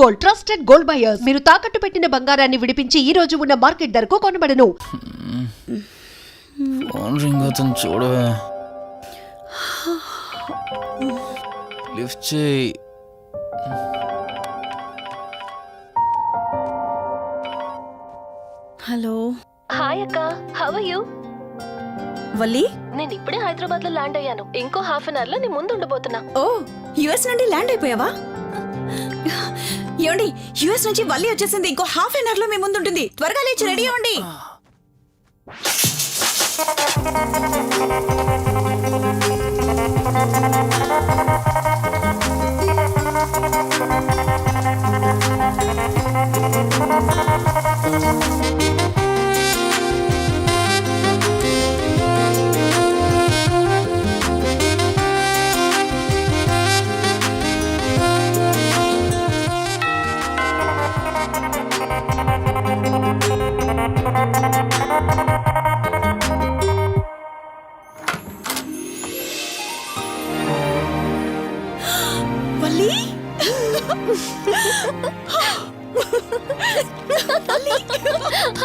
Gold, trusted gold buyers. మీరు తాకట్టు పెట్టిన బంగారాన్ని విడిపించి ఈ రోజు ఉన్న మార్కెట్ ధరకు కొనబడను. ఫోన్ రింగ్ అవుతుంది చూడవే. లిఫ్ట్ చేయి. హలో. హాయ్ అక్క, హౌ ఆర్ యు? వల్లి, నేను ఇప్పుడే హైదరాబాద్ లో ల్యాండ్ అయ్యాను. ఇంకో హాఫ్ అన్ అవర్ లో నీ ముందు ఉండబోతున్నా. ఓ యుఎస్ నుండి ల్యాండ్ అయిపోయావా? ఏమండి, యుఎస్ నుంచి వల్లి వచ్చేసింది. ఇంకో హాఫ్ అన్ అవర్ లో మీ ముందు ఉంటుంది. త్వరగా లేచి రెడీ అవ్వండి.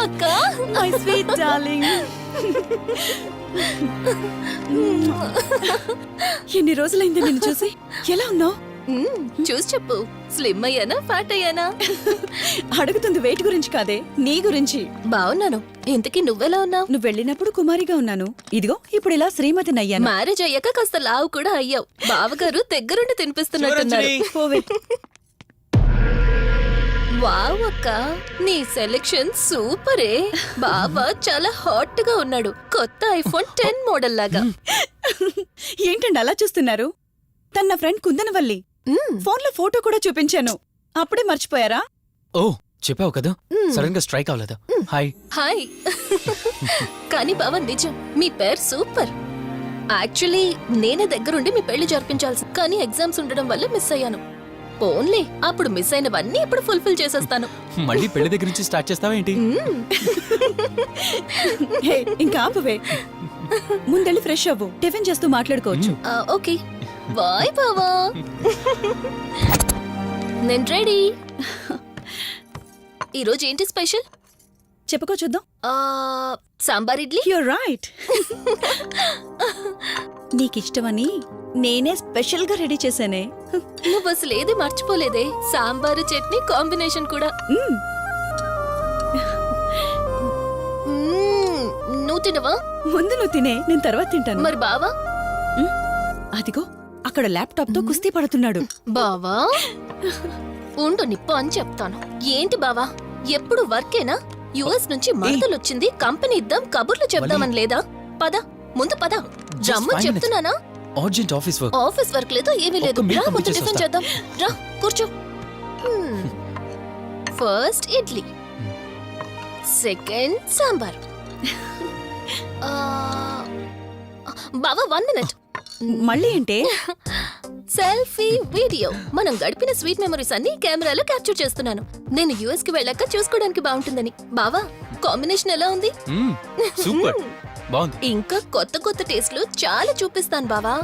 అక్క, మై స్వీట్ డార్లింగ్. ఎన్ని రోజులైంది నిన్ను చూసి. ఎలా ఉన్నావు? చూసి చెప్పు. స్లిమ్ అయ్యానా, ఫ్యాట్ అయ్యానా? అడుగుతుంది వెయిట్ గురించి కాదే, నీ గురించి. బాగున్నాను. ఇంతకీ నువ్వెలా ఉన్నావు? నువ్వు వెళ్ళినప్పుడు కుమారిగా ఉన్నాను. ఇదిగో ఇప్పుడు ఇలా శ్రీమతిని అయ్యాను. మ్యారేజ్ అయ్యాక కాస్త లావు కూడా అయ్యావు. బావగారు దగ్గరుండి తినిపిస్తున్నట్టున్నారు. పోవే. వావ్ అక్క, నీ సెలెక్షన్ సూపరే. బావ చాలా హాట్ గా ఉన్నాడు. కొత్త ఐఫోన్ 10 మోడల్ లాగా. ఏంటండి అలా చూస్తున్నారు? తన ఫ్రెండ్ కుందనవల్లి. ఫోన్ లో ఫోటో కూడా చూపించాను. అప్పుడే మర్చిపోయారా? ఓ చెప్పావు కదా, సడన్ గా స్ట్రైక్ అవ్వలేదు. Hi hi. కానీ బావ నిజం, మీ పేరు సూపర్. యాక్చువల్లీ నేనే దగ్గరుండి మీ పెళ్లి జరిపించాల్సి, కానీ ఎగ్జామ్స్ ఉండడం వల్ల మిస్ అయ్యాను. పోన్లే, అప్పుడు మిస్ అయినవన్నీ ఇప్పుడు ఫుల్ఫిల్ చేసేస్తాను. మళ్ళీ పెళ్లి దగ్గర నుంచి స్టార్ట్ చేస్తావేంటి? ఇంకా ఆపువే. ముందెళ్ళి ఫ్రెష్ అవ్వు, టిఫిన్ చేస్తూ మాట్లాడుకోవచ్చు. ఓకే బాయ్ బావా. నేను రెడీ. ఈరోజు ఏంటి స్పెషల్? చెప్పుకో చూద్దాం. సాంబార్ ఇడ్లీ. You're right. నీకిష్టమని నేనే స్పెషల్ గా రెడీ చేశానే. నువ్వు అసలు ఏది మర్చిపోలేదే. సాంబారు చట్నీ కాంబినేషన్ కూడా. నువ్వు తినవా? ముందు నువ్వు తినే, నేను తర్వాత తింటాను. మరి బావా? అదిగో అక్కడ ల్యాప్టాప్ తో కుస్తీ పడుతున్నాడు. బావా ఉండు, నిప్పు అని చెప్తాను. ఏంటి బావా, ఎప్పుడు వర్కేనా? యుఎస్ నుంచి మరదలొచ్చింది, కంపెనీ ఇద్దాం, కబుర్లు చెప్దామని లేదా? పద ముందు పద. రమ్మని చెప్తున్నానా? Urgent office work. Office work లేదు, ఏమీ లేదు. రా ముందు టిఫిన్ చేద్దాం. రా కూర్చో. First idli, second sambar. బావా 1 మినిట్. మళ్ళీ ఏంటే? Selfie video. మనం గడిపిన స్వీట్ మెమరీస్ అన్ని కెమెరాలో క్యాప్చర్ చేస్తున్నాను. నేను యుఎస్ కి వెళ్ళాక చూసుకోవడానికి బాగుంటుందని. బావా కాంబినేషన్ ఎలా ఉంది? సూపర్ బాగుంది. ఇంకా కొత్త కొత్త టేస్ట్లు చాలా చూపిస్తాను బావా.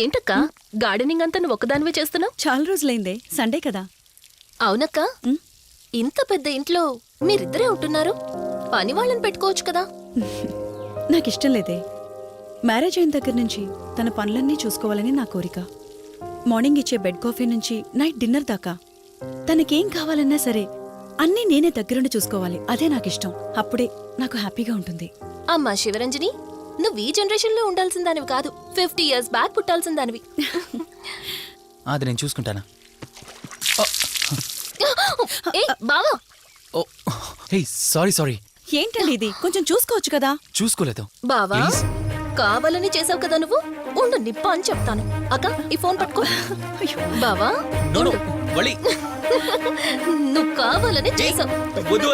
ఏంటక్క, గార్డెనింగ్ అంతా నువ్వు ఒకదానివే చేస్తున్నావు? చాలా రోజులైందే, సండే కదా. అవునక్క, ఇంత పెద్ద ఇంట్లో మీరిద్దరే ఉంటున్నారు. పని వాళ్ళని పెట్టుకోవచ్చు కదా. నాకిష్టం లేదే. మ్యారేజ్ అయిన దగ్గర నుంచి తన పనులన్నీ చూసుకోవాలని నా కోరిక. మార్నింగ్ ఇచ్చే బెడ్ కాఫీ నుంచి నైట్ డిన్నర్ దాకా తనకేం కావాలన్నా సరే అన్నీ నేనే దగ్గరుండి చూసుకోవాలి. అదే నాకిష్టం. అప్పుడే నాకు హ్యాపీగా ఉంటుంది. అమ్మా శివరంజని, నువ్వు ఈ జనరేషన్ లో ఉండాల్సిన దానివి కాదు, 50 years బ్యాక్ పుట్టాల్సిన దానివి. అది నేను చూసుకుంటానా? బావా. ఓ హే సారీ. ఏంటండి ఇది? కొంచెం చూసుకోవచ్చు కదా. చూసుకోలేదు బావా, కావాలని చేసావు కదా నువ్వు. ఉండు, నిప్ప అని చెప్తాను. అక్క ఈ ఫోన్ పట్టుకో. బావా నువ్వు కావాలని చేసావు. ఉండు,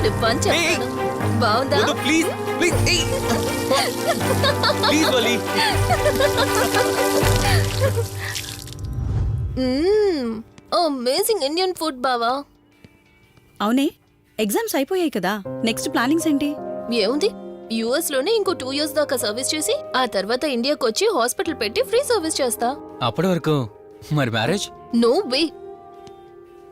నిప్ప అని చెప్తాను. బావుందా? అమేజింగ్ ఇండియన్ ఫుడ్ బావా. అవునే, ఎగ్జామ్స్ అయిపోయాయి కదా నెక్స్ట్ ప్లానింగ్స్ ఏంటి? ఏముంది, యుఎస్ లోనే ఇంకో 2 years దాకా సర్వీస్ చేసి ఆ తర్వాత ఇండియాకి వచ్చి హాస్పిటల్ పెట్టి ఫ్రీ సర్వీస్ చేస్తా. అప్పటి వరకు మరి marriage? No way.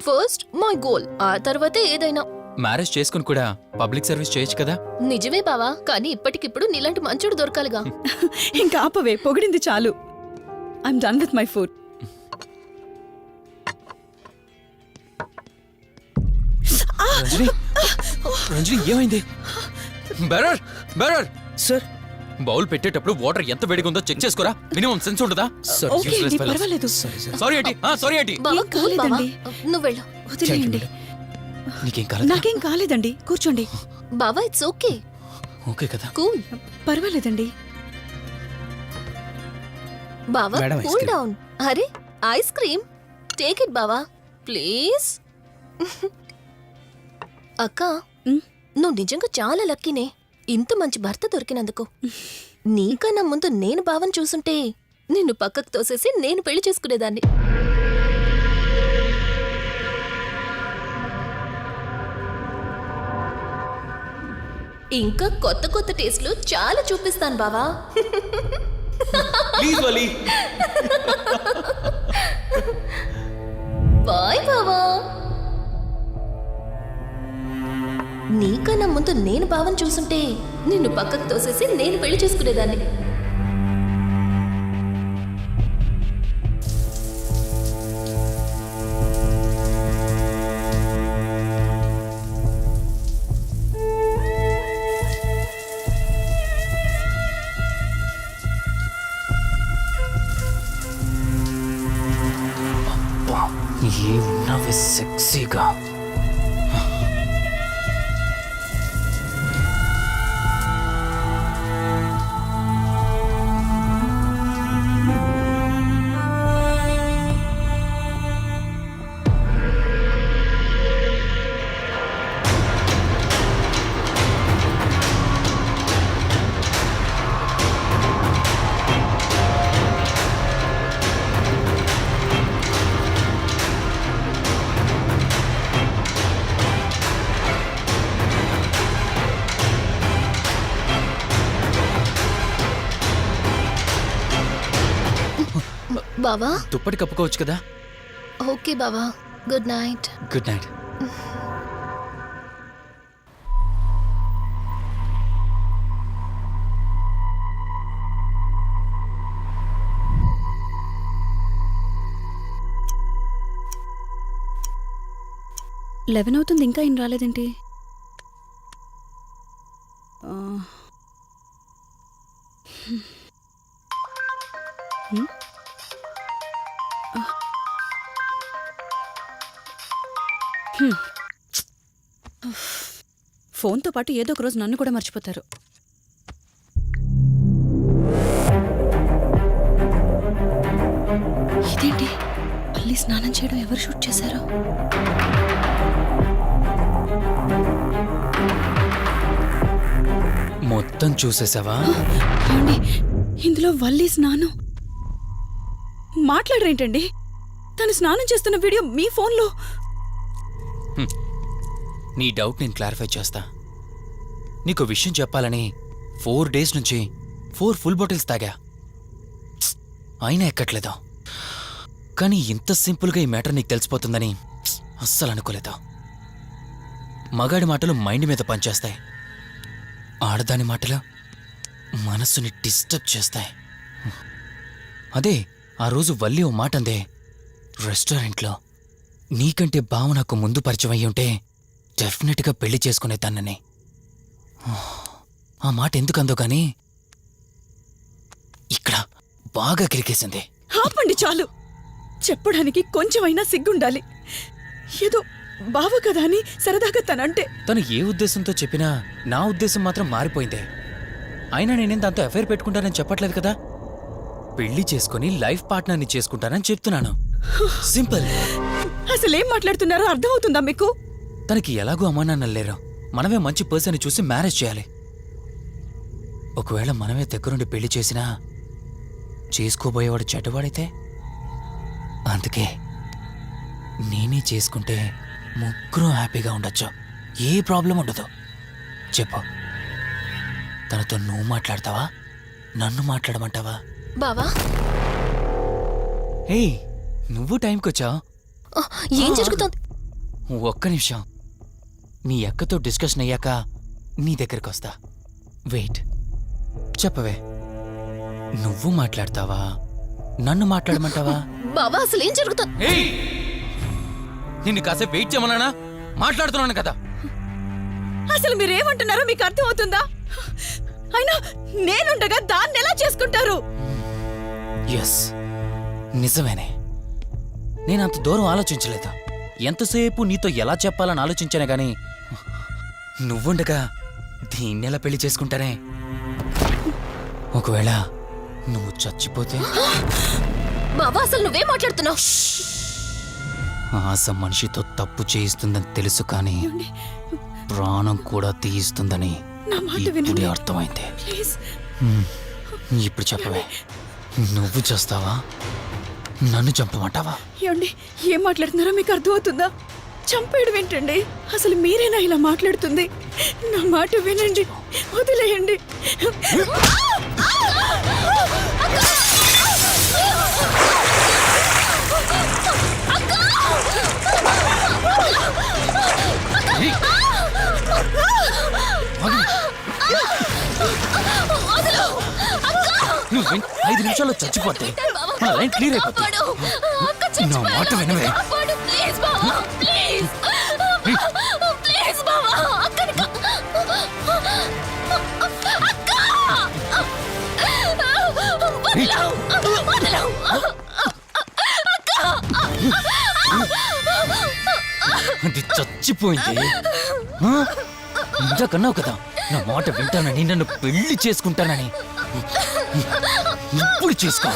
First my goal, ఆ తర్వాతే ఏదైనా. మ్యారేజ్ చేసుకుని కూడా పబ్లిక్ సర్వీస్ చేయొచ్చు కదా. నిజమే బావా, కానీ ఇప్పటికిప్పుడు నీలాంటి మంచుడు దొరకాలిగా. ఇంకా ఆపవే, పొగిడింది చాలు. I'm done with my food. Ranjani, Ranjani ఏమైంది? బెరర్ బెరర్ సార్ బౌల్ పెట్టేటప్పుడు వాటర్ ఎంత వేడిగా ఉందో చెక్ చేసుకోరా. మినిమం సెన్స్ ఉండదా? ఓకే అండి, పర్వాలేదు. సారీ ఏంటి, సారీ ఏంటి. బావా, ఏం కూల్ బావా. కాలేదండి. నువ్వు వెళ్ళు. వదిలేయండి. నీకేం కాలేదు? నాకేం కాలేదండి, కూర్చోండి. బావా, ఇట్స్ ఓకే. ఓకే కదా. కూల్. పర్వాలేదండి. బావా, madam, ice cool cream. Down. అరే, ఐస్ క్రీమ్ టేక్ ఇట్ బావా ప్లీజ్. అక్క, ఉమ్, నువ్వు నిజంగా చాలా లక్కీనే, ఇంత మంచి భర్త దొరికినందుకు. నీకన్నా ముందు నేను బావని చూసుంటే నిన్ను పక్కకు తోసేసి నేను పెళ్లి చేసుకునేదాన్ని. ఇంకా కొత్త కొత్త టేస్ట్లు చాలా చూపిస్తాను బావా. Please Vali. బాయ్ బావా. నీకన్నా ముందు నేను బావని చూసుంటే నిన్ను పక్కకు తోసేసి నేను పెళ్లి చేసుకునేదాన్ని. ఏమున్నావే సెక్సీగా. బావా, దుప్పటి కప్పుకోవచ్చు కదా. ఓకే బావా, good night. Good night. Eleven అవుతుంది, ఇంకా ఏం రాలేదేంటి? ఆ, హ్మ్. హ్మ్. ఫోన్తో పాటు ఏదో ఒక రోజు నన్ను కూడా మర్చిపోతారు. ఇదేంటి, మళ్ళీ స్నానం చేయడం ఎవరు షూట్ చేశారో? మొత్తం చూసేసావా? ఏమండి, ఇందులో వల్లి స్నానం మాట్లాడరేంటండి? తను స్నానం చేస్తున్న వీడియో మీ ఫోన్లో. నీ డౌట్ నేను క్లారిఫై చేస్తా. నీకు విషయం చెప్పాలని 4 days నుంచి 4 full bottles తాగా, అయినా ఎక్కట్లేదు. కానీ ఇంత సింపుల్గా ఈ మ్యాటర్ నీకు తెలిసిపోతుందని అస్సలు అనుకోలేదు. మగాడి మాటలు మైండ్ మీద పనిచేస్తాయి, ఆడదాని మాటలు మనస్సుని డిస్టర్బ్ చేస్తాయి. అదే ఆ రోజు వల్లి ఓ మాట అందే రెస్టారెంట్లో, నీకంటే బావ నాకు ముందు పరిచయం అయ్యి ఉంటే డెఫినెట్గా పెళ్లి చేసుకునేదాన్నని. ఆ మాట ఎందుకందో గానీ ఇక్కడ బాగా కిరికేసింది. ఆపండి చాలు, చెప్పడానికి కొంచెమైనా సిగ్గుండాలి. ఏదో బావ కదా అని సరదాగా తనంటే. తను ఏ ఉద్దేశంతో చెప్పినా నా ఉద్దేశం మాత్రం మారిపోయిందే. అయినా నేనేం దాంతో అఫైర్ పెట్టుకుంటానని చెప్పట్లేదు కదా. పెళ్లి చేసుకుని లైఫ్ పార్ట్నర్ని చేసుకుంటానని చెప్తున్నాను. సింపుల్. అసలేం మాట్లాడుతున్నారో అర్థమవుతుందా మీకు? తనకి ఎలాగూ అమ్మానాన్నలు లేరు, మనమే మంచి పర్సన్ చూసి మ్యారేజ్ చేయాలి. ఒకవేళ మనమే దగ్గరుండి పెళ్లి చేసినా చేసుకోబోయేవాడు చెడ్డవాడైతే. అందుకే నేనే చేసుకుంటే ముగ్గురు హ్యాపీగా ఉండొచ్చు. ఏ ప్రాబ్లం ఉండదు. చెప్పు, తనతో నువ్వు మాట్లాడతావా, నన్ను మాట్లాడమంటావా? బావా ఏయ్, నువ్వు టైంకి వచ్చావు. ఆ, ఏం జరుగుతోంది? ఒక్క నిమిషం, మీ అక్కతో డిస్కషన్ అయ్యాక నీ దగ్గరికి వస్తా. వెయిట్, చెప్పవే, నువ్వు మాట్లాడతావా, నన్ను మాట్లాడమంటావా? బావా అసలు ఏం జరుగుతోంది? ఏయ్, నిన్ను కాసేపు వెయిట్ చేయమన్నానా? మాట్లాడుతున్నాను కదా. అసలు మీరేమంటున్నారో మీకు అర్థమవుతుందా? అయినా నేనుండగా దాన్ని ఎలా చేసుకుంటారు? ఎస్, నిజమేనే. నేనంత దూరం ఆలోచించలేదు. ఎంతసేపు నీతో ఎలా చెప్పాలని ఆలోచించానే గాని నువ్వుండగా దీన్నెలా పెళ్లి చేసుకుంటానే? ఒకవేళ నువ్వు చచ్చిపోతే? బావా అసలు నువ్వేం మాట్లాడుతున్నావు? ఆశ మనిషితో తప్పు చేయిస్తుందని తెలుసు, కానీ ప్రాణం కూడా తీయిస్తుందని నా మాట ఇప్పుడే వినండి. అర్థమైంది. ప్లీజ్. ఇప్పుడు చెప్పవే, నువ్వు చేస్తావా, నన్ను చంపమంటావా? ఏమండి, ఏం మాట్లాడుతున్నారో మీకు అర్థమవుతుందా? చంపేయడం ఏంటండి? అసలు మీరేనా ఇలా మాట్లాడుతుంది? నా మాట వినండి, వదిలేయండి. నువ్వు 5 నిమిషాల్లో చచ్చిపోతే మన లైన్ క్లియర్ అయిపోతుంది. నా మాట వినవే. ప్లీజ్ బావా, ప్లీజ్ ప్లీజ్ బావా, అక్కని అది చచ్చిపోయింది. ఇంతకన్నావు కదా నా మాట వింటానని, నన్ను పెళ్లి చేసుకుంటానని. ఇప్పుడు చేసుకో.